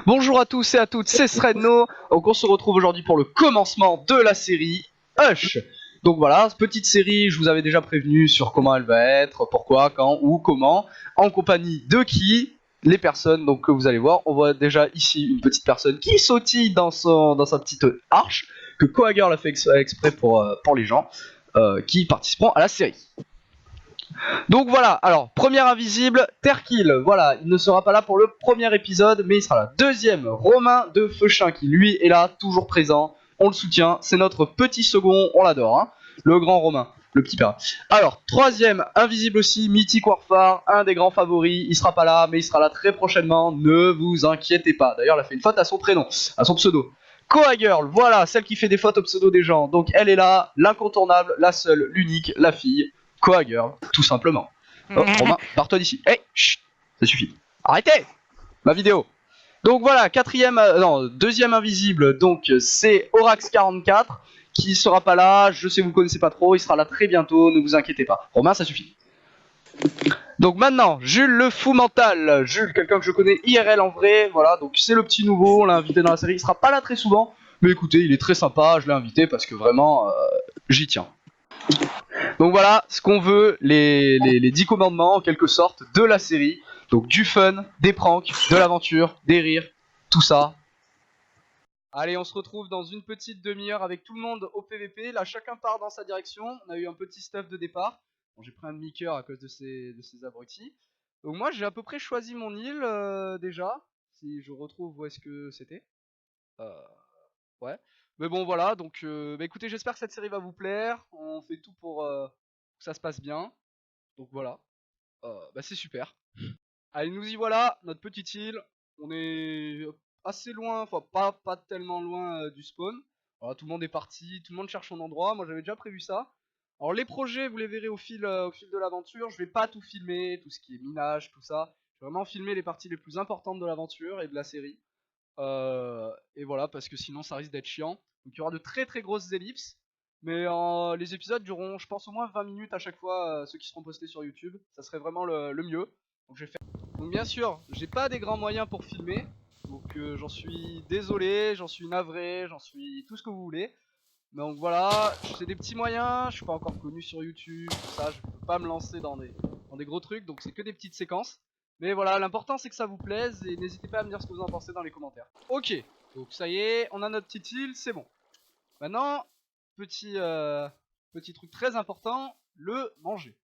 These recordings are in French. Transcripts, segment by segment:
Bonjour à tous et à toutes, c'est Sredno. Donc on se retrouve aujourd'hui pour le commencement de la série Hush. Donc voilà, petite série, je vous avais déjà prévenu sur comment elle va être, pourquoi, quand, où, comment, en compagnie de qui, les personnes donc que vous allez voir. On voit déjà ici une petite personne qui sautille dans sa petite arche, que Coager l'a fait exprès pour les gens qui participeront à la série. Donc voilà, alors, premier invisible, Terkill, voilà, il ne sera pas là pour le premier épisode, mais il sera là. Deuxième, Romain de Feuchin, qui lui est là, toujours présent, on le soutient, c'est notre petit second, on l'adore, hein, le grand Romain, le petit père. Alors, troisième, invisible aussi, Mythic Warfare, un des grands favoris, il sera pas là, mais il sera là très prochainement, ne vous inquiétez pas. D'ailleurs, il a fait une faute à son prénom, à son pseudo. Koa Girl, voilà, celle qui fait des fautes au pseudo des gens, donc elle est là, l'incontournable, la seule, l'unique, la fille. Koa Girl, tout simplement. Oh, Romain, barre-toi d'ici. Hey, chut, ça suffit. Arrêtez ma vidéo. Donc voilà, deuxième invisible, donc c'est Orax44 qui sera pas là. Je sais que vous le connaissez pas trop, il sera là très bientôt, ne vous inquiétez pas. Romain, ça suffit. Donc maintenant, Jules le fou mental. Jules, quelqu'un que je connais IRL en vrai, voilà, donc c'est le petit nouveau, on l'a invité dans la série, il sera pas là très souvent, mais écoutez, il est très sympa, je l'ai invité parce que vraiment, j'y tiens. Donc voilà, ce qu'on veut, les 10 commandements en quelque sorte de la série. Donc du fun, des pranks, de l'aventure, des rires, tout ça. Allez, on se retrouve dans une petite demi-heure avec tout le monde au PVP. Là, chacun part dans sa direction. On a eu un petit stuff de départ. Bon, j'ai pris un demi-cœur à cause de ces abrutis. Donc moi, j'ai à peu près choisi mon île déjà. Si je retrouve où est-ce que c'était. Euh, ouais. Mais bon, voilà. Donc, écoutez, j'espère que cette série va vous plaire. On fait tout pour que ça se passe bien. Donc voilà, c'est super. Allez, nous y voilà, notre petite île. On est assez loin, enfin pas tellement loin du spawn. Voilà, tout le monde est parti, tout le monde cherche son endroit. Moi j'avais déjà prévu ça. Alors les projets, vous les verrez au fil de l'aventure. Je vais pas tout filmer, tout ce qui est minage, tout ça. Je vais vraiment filmer les parties les plus importantes de l'aventure et de la série. Et voilà, parce que sinon ça risque d'être chiant. Donc il y aura de très très grosses ellipses. Mais les épisodes dureront, je pense, au moins 20 minutes à chaque fois, ceux qui seront postés sur YouTube. Ça serait vraiment le mieux. Donc je vais faire. Donc bien sûr, j'ai pas des grands moyens pour filmer. Donc j'en suis désolé, j'en suis navré, j'en suis tout ce que vous voulez. Mais donc voilà, c'est des petits moyens, je suis pas encore connu sur YouTube, tout ça, je peux pas me lancer dans des gros trucs, donc c'est que des petites séquences. Mais voilà, l'important c'est que ça vous plaise et n'hésitez pas à me dire ce que vous en pensez dans les commentaires. Ok, donc ça y est, on a notre petite île, c'est bon. Maintenant, petit truc très important, le manger.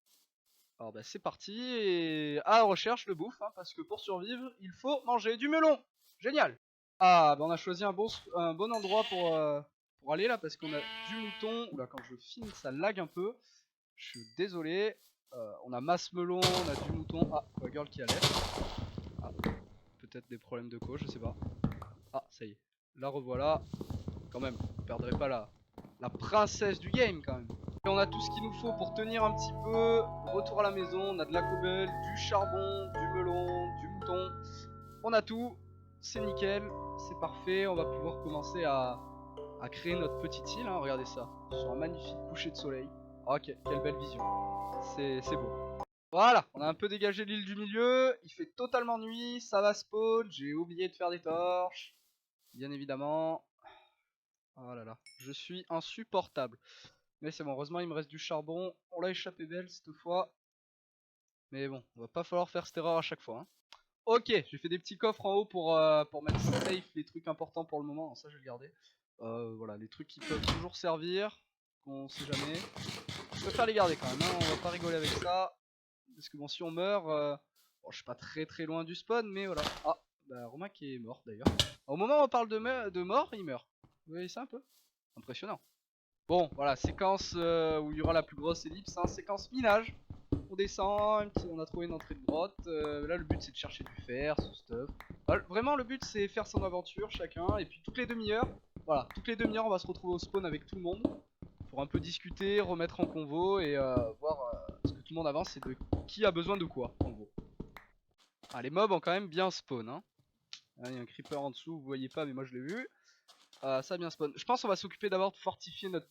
Alors c'est parti, et à la recherche de bouffe, hein, parce que pour survivre, il faut manger du melon. Génial. Ah, on a choisi un bon endroit pour aller là, parce qu'on a du mouton. Oula, quand je filme, ça lag un peu. Je suis désolé. On a masse melon, on a du mouton. Ah, quoi, girl qui allait. Ah, peut-être des problèmes de co, je sais pas. Ah, ça y est. La revoilà. Quand même, on perdrait pas la princesse du game quand même. Et on a tout ce qu'il nous faut pour tenir un petit peu. Retour à la maison, on a de la cobble, du charbon, du melon, du mouton. On a tout, c'est nickel, c'est parfait. On va pouvoir commencer à créer notre petite île. Hein. Regardez ça, sur un magnifique coucher de soleil. Ok, quelle belle vision. C'est beau. Voilà, on a un peu dégagé l'île du milieu. Il fait totalement nuit, ça va spawn. J'ai oublié de faire des torches, bien évidemment. Oh là là, je suis insupportable. Mais c'est bon, heureusement il me reste du charbon. On l'a échappé belle cette fois. Mais bon, on va pas falloir faire cette erreur à chaque fois. Hein. Ok, j'ai fait des petits coffres en haut pour mettre safe les trucs importants pour le moment. Alors ça je vais le garder. Voilà, les trucs qui peuvent toujours servir. On sait jamais. Je préfère les garder quand même, hein. On va pas rigoler avec ça. Parce que bon, si on meurt... Bon, je suis pas très très loin du spawn, mais voilà. Ah, bah Romain qui est mort d'ailleurs. Au moment où on parle de mort, il meurt. Vous voyez ça un peu? Impressionnant. Bon, voilà, séquence où il y aura la plus grosse ellipse, hein, séquence minage. On descend, on a trouvé une entrée de grotte. Là, le but c'est de chercher du fer, ce stuff. Vraiment, le but c'est faire son aventure chacun. Et puis toutes les demi-heures, voilà, toutes les demi-heures, on va se retrouver au spawn avec tout le monde pour un peu discuter, remettre en convo et voir ce que tout le monde avance et de qui a besoin de quoi en gros. Ah, les mobs ont quand même bien spawn. Hein. Là, il y a un creeper en dessous, vous voyez pas, mais moi je l'ai vu. Ça a bien spawn. Je pense qu'on va s'occuper d'abord de fortifier notre.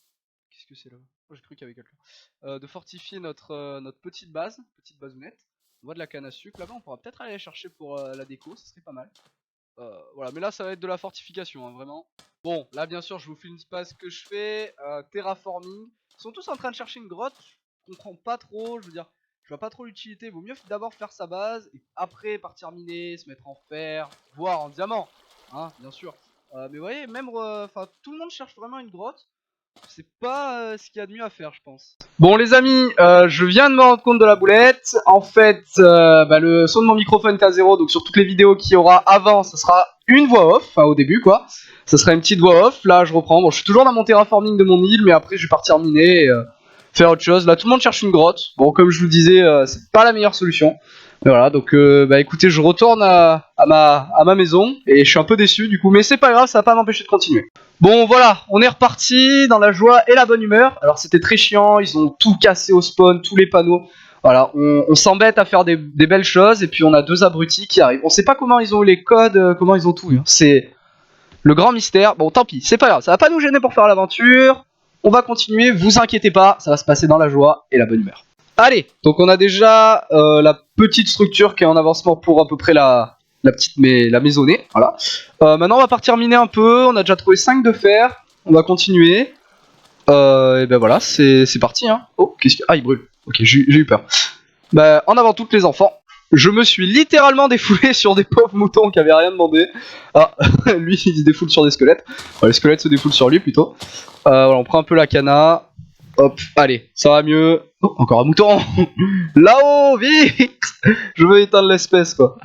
Qu'est-ce que c'est là? Oh, j'ai cru qu'il y avait quelqu'un. De fortifier notre petite basounette. On voit de la canne à sucre là-bas, on pourra peut-être aller la chercher pour la déco, ça serait pas mal. Voilà, mais là ça va être de la fortification, hein, vraiment. Bon, là bien sûr je vous filme pas ce que je fais. Terraforming. Ils sont tous en train de chercher une grotte. Je comprends pas trop, je veux dire, je vois pas trop l'utilité. Vaut mieux d'abord faire sa base et après partir miner, se mettre en fer, voire en diamant, hein, bien sûr. Mais vous voyez, même, enfin, tout le monde cherche vraiment une grotte. C'est pas ce qu'il y a de mieux à faire, je pense. Bon les amis, je viens de me rendre compte de la boulette. En fait, le son de mon microphone est à 0, donc sur toutes les vidéos qu'il y aura avant, ça sera une voix off, enfin au début quoi. Ça sera une petite voix off, là je reprends. Bon, je suis toujours dans mon terraforming de mon île, mais après je vais partir miner et faire autre chose. Là tout le monde cherche une grotte. Bon, comme je vous le disais, c'est pas la meilleure solution. Mais voilà, donc écoutez, je retourne à ma maison et je suis un peu déçu du coup, mais c'est pas grave, ça va pas m'empêcher de continuer. Bon voilà, on est reparti dans la joie et la bonne humeur. Alors c'était très chiant, ils ont tout cassé au spawn, tous les panneaux. Voilà, on s'embête à faire des belles choses et puis on a deux abrutis qui arrivent. On sait pas comment ils ont eu les codes, comment ils ont tout eu, hein. C'est le grand mystère. Bon tant pis, c'est pas grave, ça va pas nous gêner pour faire l'aventure. On va continuer, vous inquiétez pas, ça va se passer dans la joie et la bonne humeur. Allez, donc on a déjà la petite structure qui est en avancement pour à peu près la maisonnée, voilà. Maintenant on va partir miner un peu, on a déjà trouvé 5 de fer, on va continuer. Et ben voilà, c'est parti hein. Oh, qu'est-ce que... Ah, il brûle, ok, j'ai eu peur. Bah, en avant toutes les enfants, je me suis littéralement défoulé sur des pauvres moutons qui avaient rien demandé. Ah, lui il se défoule sur des squelettes, les squelettes se défoulent sur lui plutôt. Voilà, on prend un peu la cana. Hop, allez, ça va mieux. Oh, encore un mouton. Là-haut, vite. Je veux éteindre l'espèce, quoi.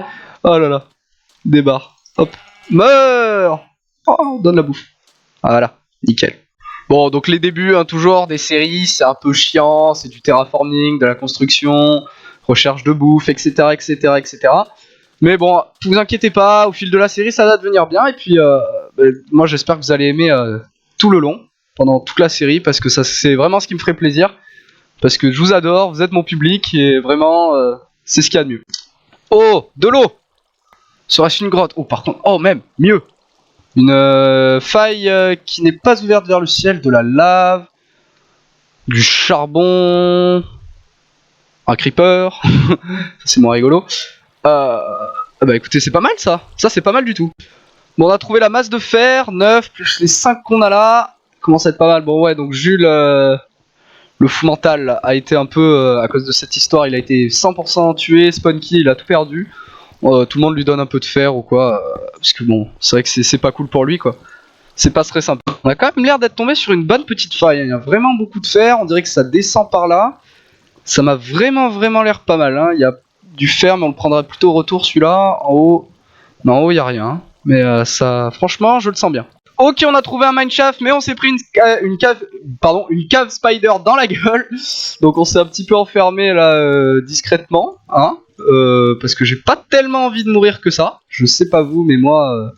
Oh là là. Débarre. Hop. Meurs. Oh, donne la bouffe. Voilà, nickel. Bon, donc les débuts, hein, toujours, des séries, c'est un peu chiant. C'est du terraforming, de la construction, recherche de bouffe, etc., etc., etc. Mais bon, vous inquiétez pas, au fil de la série, ça va devenir bien. Et puis, moi, j'espère que vous allez aimer tout le long, pendant toute la série, parce que ça, c'est vraiment ce qui me ferait plaisir. Parce que je vous adore, vous êtes mon public, et vraiment, c'est ce qu'il y a de mieux. Oh, de l'eau! Serait-ce une grotte? Oh, par contre, oh, même, mieux! Une faille qui n'est pas ouverte vers le ciel, de la lave, du charbon, un creeper, c'est moins rigolo. Bah écoutez, c'est pas mal ça, c'est pas mal du tout. Bon, on a trouvé la masse de fer, 9, plus les 5 qu'on a là, commence à être pas mal. Bon ouais, donc Jules, le fou mental, a été un peu, à cause de cette histoire, il a été 100% tué, spawn kill, il a tout perdu. Tout le monde lui donne un peu de fer ou quoi, parce que bon, c'est vrai que c'est pas cool pour lui quoi. C'est pas très sympa. On a quand même l'air d'être tombé sur une bonne petite faille, hein. Il y a vraiment beaucoup de fer, on dirait que ça descend par là. Ça m'a vraiment l'air pas mal, hein. Il y a du fer, mais on le prendra plutôt au retour celui-là. En haut, non, en haut il y a rien, mais ça, franchement, je le sens bien. Ok, on a trouvé un mineshaft, mais on s'est pris une cave spider dans la gueule. Donc on s'est un petit peu enfermé là discrètement, hein, parce que j'ai pas tellement envie de mourir que ça. Je sais pas vous, mais moi,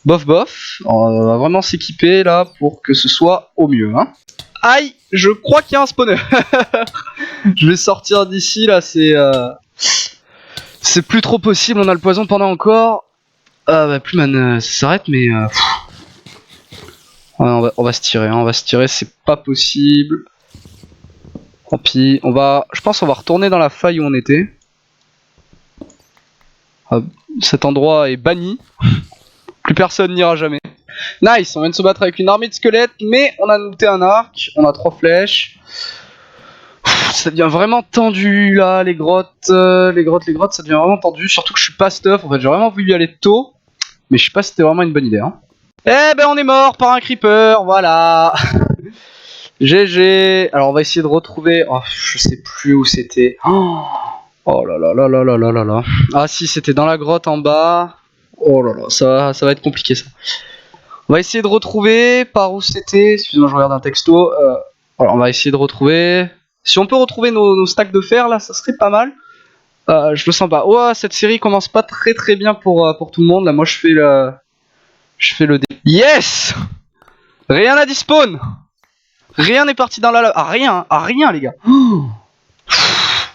bof. On va vraiment s'équiper là pour que ce soit au mieux, hein. Aïe, je crois qu'il y a un spawner. Je vais sortir d'ici là, c'est plus trop possible. On a le poison pendant encore. Bah plus man, ça s'arrête, mais ouais, on va se tirer, hein, c'est pas possible. Tant pis, je pense qu'on va retourner dans la faille où on était. Cet endroit est banni. Plus personne n'ira jamais. Nice, on vient de se battre avec une armée de squelettes, mais on a noté un arc, on a 3 flèches. Ça devient vraiment tendu là, les grottes, ça devient vraiment tendu. Surtout que je suis pas stuff, en fait j'ai vraiment voulu y aller tôt. Mais je sais pas si c'était vraiment une bonne idée, hein. Eh ben on est mort par un creeper, voilà. GG. Alors on va essayer de retrouver. Oh, je sais plus où c'était. Oh là là là là là là là là. Ah si, c'était dans la grotte en bas. Oh là là, ça va être compliqué ça. On va essayer de retrouver par où c'était. Excusez-moi, je regarde un texto. Alors on va essayer de retrouver. Si on peut retrouver nos stacks de fer là, ça serait pas mal. Je le sens pas. Oh, cette série commence pas très bien pour tout le monde. Là, moi je fais le dé. Yes! Rien n'a dispawn! Rien n'est parti dans la lave. Ah rien les gars.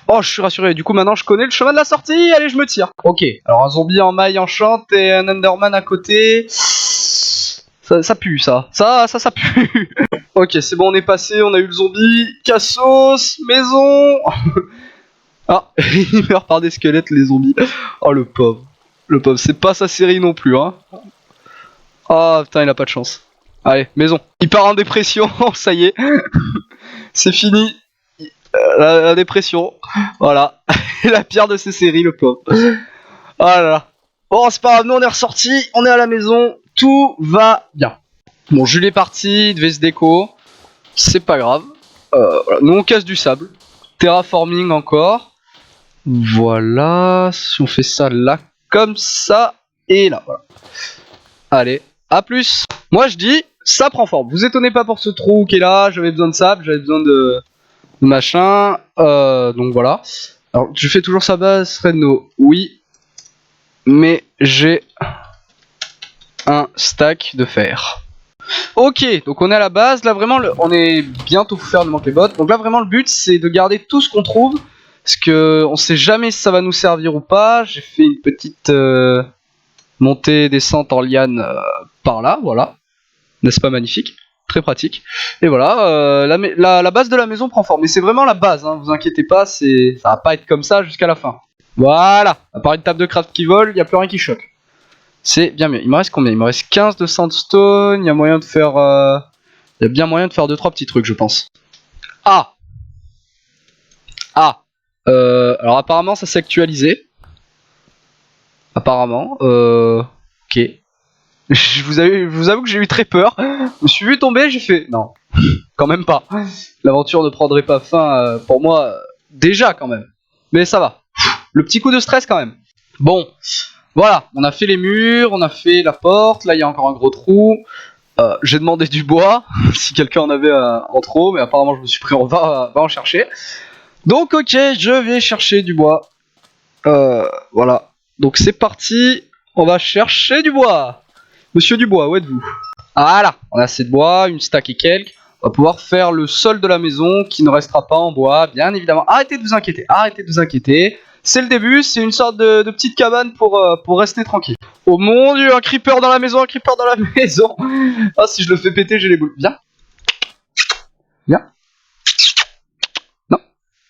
Oh, je suis rassuré. Du coup, maintenant je connais le chemin de la sortie. Allez, je me tire. Ok. Alors un zombie en maille enchante et un Enderman à côté. Ça pue ça. Ça pue. Ok, c'est bon, on est passé. On a eu le zombie. Cassos, maison. Ah, il meurt par des squelettes les zombies. Oh le pauvre. Le pauvre, c'est pas sa série non plus, hein. Oh putain, il a pas de chance. Allez, maison. Il part en dépression, ça y est. C'est fini. La dépression. Voilà. La pire de ces séries, le pauvre. Oh là là. Bon, c'est pas grave, nous on est ressortis, on est à la maison, tout va bien. Bon, Jules est parti, il devait se déco. C'est pas grave. Voilà. Nous on casse du sable. Terraforming encore. Voilà. Si on fait ça là, comme ça, et là, voilà. Allez, à plus. Moi je dis, ça prend forme. Vous étonnez pas pour ce trou qui est là, j'avais besoin de sable, j'avais besoin de machin. Donc voilà. Alors, je fais toujours sa base, Redno. Oui. Mais j'ai un stack de fer. Ok, donc on est à la base. Là vraiment, on est bientôt pour faire de manquer les bottes. Donc là vraiment, le but c'est de garder tout ce qu'on trouve. Parce que on sait jamais si ça va nous servir ou pas. J'ai fait une petite montée descente en liane par là, voilà. N'est-ce pas magnifique? Très pratique. Et voilà, la base de la maison prend forme. Mais c'est vraiment la base, hein, vous inquiétez pas, ça va pas être comme ça jusqu'à la fin. Voilà, à part une table de craft qui vole, il n'y a plus rien qui choque. C'est bien mieux. Il me reste combien? Il me reste 15 de sandstone, il y a moyen de faire... Il y a bien moyen de faire 2-3 petits trucs, je pense. Ah. Alors apparemment ça s'est actualisé. Apparemment. Ok. Je vous avoue que j'ai eu très peur. Je me suis vu tomber, j'ai fait... Non, quand même pas. L'aventure ne prendrait pas fin pour moi déjà quand même. Mais ça va. Le petit coup de stress quand même. Bon, voilà, on a fait les murs, on a fait la porte, là il y a encore un gros trou. J'ai demandé du bois, si quelqu'un en avait en trop, mais apparemment je me suis pris, on va en chercher. Donc ok, je vais chercher du bois. Voilà, donc c'est parti, on va chercher du bois. Monsieur Dubois, où êtes-vous? Voilà, on a assez de bois, une stack et quelques. On va pouvoir faire le sol de la maison qui ne restera pas en bois, bien évidemment. Arrêtez de vous inquiéter, arrêtez de vous inquiéter. C'est le début, c'est une sorte de petite cabane pour rester tranquille. Oh mon dieu, un creeper dans la maison, un creeper dans la maison. Ah, si je le fais péter, j'ai les boules. Viens. Viens. Non.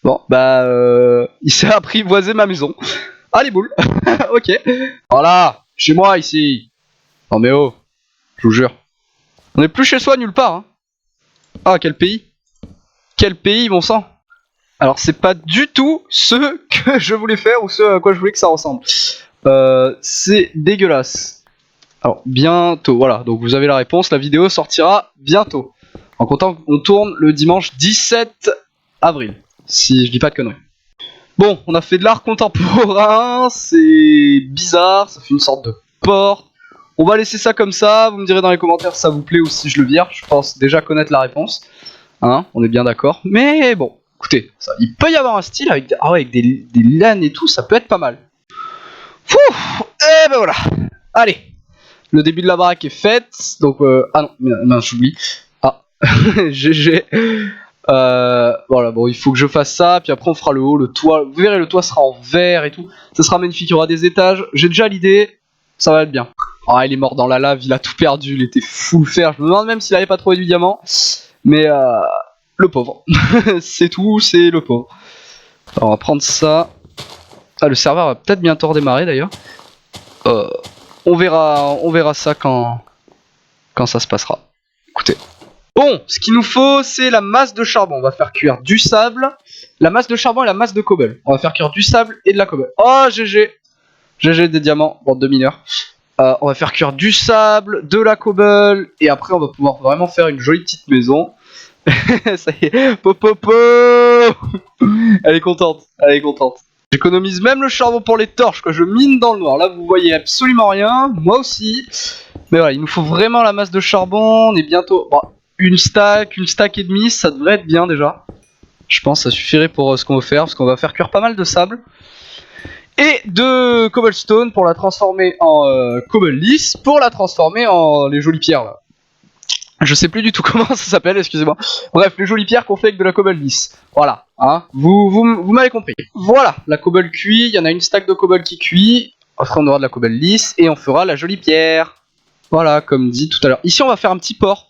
Bon, bah, il s'est apprivoisé ma maison. Ah, les boules. Ok. Voilà, chez moi ici. Non mais oh, je vous jure. On est plus chez soi nulle part, hein. Ah, quel pays. Quel pays, bon sang. Alors, c'est pas du tout ce que je voulais faire ou ce à quoi je voulais que ça ressemble. C'est dégueulasse. Alors, bientôt, voilà. Donc, vous avez la réponse. La vidéo sortira bientôt. En comptant qu'on tourne le dimanche 17 avril. Si je dis pas de conneries. Bon, on a fait de l'art contemporain. C'est bizarre. Ça fait une sorte de porte. On va laisser ça comme ça. Vous me direz dans les commentaires si ça vous plaît ou si je le vire. Je pense déjà connaître la réponse. Hein, on est bien d'accord. Mais bon, écoutez, ça, il peut y avoir un style avec, avec des lanes et tout, ça peut être pas mal. Fouh. Et ben voilà. Allez, le début de la baraque est fait. Donc, ah non, mince, j'oublie. Ah, GG. Voilà, bon, il faut que je fasse ça. Puis après, on fera le haut, le toit. Vous verrez, le toit sera en verre et tout. Ça sera magnifique. Il y aura des étages. J'ai déjà l'idée. Ça va être bien. Ah, il est mort dans la lave. Il a tout perdu. Il était full fer. Je me demande même s'il avait pas trouvé du diamant. Mais le pauvre. C'est tout, c'est le pauvre. Alors, on va prendre ça. Ah, le serveur va peut-être bientôt redémarrer d'ailleurs. On verra ça quand ça se passera. Écoutez. Bon, ce qu'il nous faut, c'est la masse de charbon. On va faire cuire du sable, la masse de charbon et la masse de cobble. On va faire cuire du sable et de la cobble. Oh, GG. GG des diamants, bande de mineurs. On va faire cuire du sable, de la cobble, et après on va pouvoir vraiment faire une jolie petite maison. Ça y est, popopo. Elle est contente, elle est contente. J'économise même le charbon pour les torches, que je mine dans le noir. Là vous voyez absolument rien, moi aussi. Mais voilà, il nous faut vraiment la masse de charbon. On est bientôt... Bon, une stack et demie, ça devrait être bien déjà. Je pense que ça suffirait pour ce qu'on veut faire, parce qu'on va faire cuire pas mal de sable. Et de cobblestone pour la transformer en cobble lisse, pour la transformer en les jolies pierres là. Je sais plus du tout comment ça s'appelle, excusez-moi. Bref, les jolies pierres qu'on fait avec de la cobble lisse. Voilà, hein, vous m'avez compris. Voilà, la cobble cuit, il y en a une stack de cobble qui cuit. Après on aura de la cobble lisse et on fera la jolie pierre. Voilà, comme dit tout à l'heure. Ici on va faire un petit port.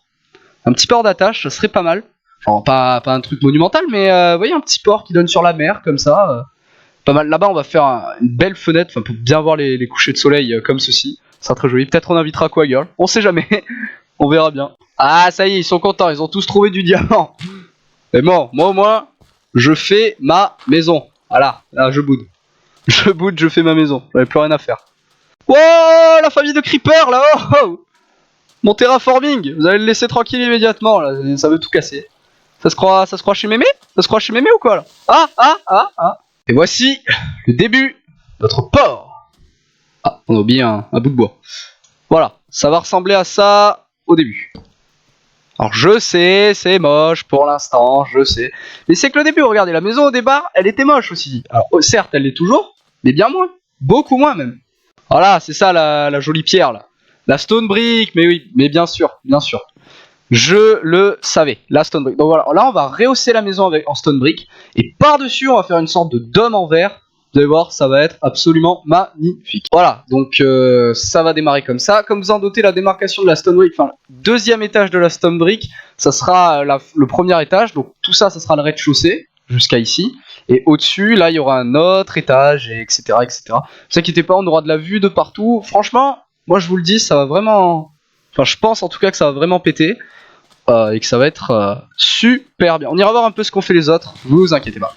Un petit port d'attache, ça serait pas mal. Enfin, pas un truc monumental, mais vous voyez un petit port qui donne sur la mer, comme ça. Pas mal. Là-bas, on va faire une belle fenêtre pour bien voir les couchers de soleil comme ceci. Ça sera très joli. Peut-être on invitera Quagirl. On sait jamais. On verra bien. Ah, ça y est, ils sont contents. Ils ont tous trouvé du diamant. Mais bon, moi au moins, je fais ma maison. Voilà, là, je boude. Je boude, je fais ma maison. J'avais plus rien à faire. Oh, la famille de Creeper là. Oh, oh. Mon terraforming. Vous allez le laisser tranquille immédiatement. Là. Ça veut tout casser. Ça se croit chez Mémé? Ça se croit chez Mémé ou quoi là? Ah. Et voici le début de notre port. Ah, on a oublié un bout de bois. Voilà, ça va ressembler à ça au début. Alors je sais, c'est moche pour l'instant, je sais. Mais c'est que le début, regardez, la maison au départ, elle était moche aussi. Alors certes, elle l'est toujours, mais bien moins. Beaucoup moins même. Voilà, c'est ça la jolie pierre là. La stone brick, mais oui, mais bien sûr, bien sûr. Je le savais, la stone brick. Donc voilà, là on va rehausser la maison en stone brick. Et par-dessus, on va faire une sorte de dôme en verre. Vous allez voir, ça va être absolument magnifique. Voilà, donc ça va démarrer comme ça. Comme vous en doutez, la démarcation de la stone brick, enfin, deuxième étage de la stone brick, ça sera le premier étage. Donc tout ça, ça sera le rez-de-chaussée, jusqu'à ici. Et au-dessus, là, il y aura un autre étage, et etc. etc. Ne vous inquiétez pas, on aura de la vue de partout. Franchement, moi je vous le dis, ça va vraiment... Enfin, je pense en tout cas que ça va vraiment péter. Et que ça va être super bien. On ira voir un peu ce qu'ont fait les autres, vous inquiétez pas.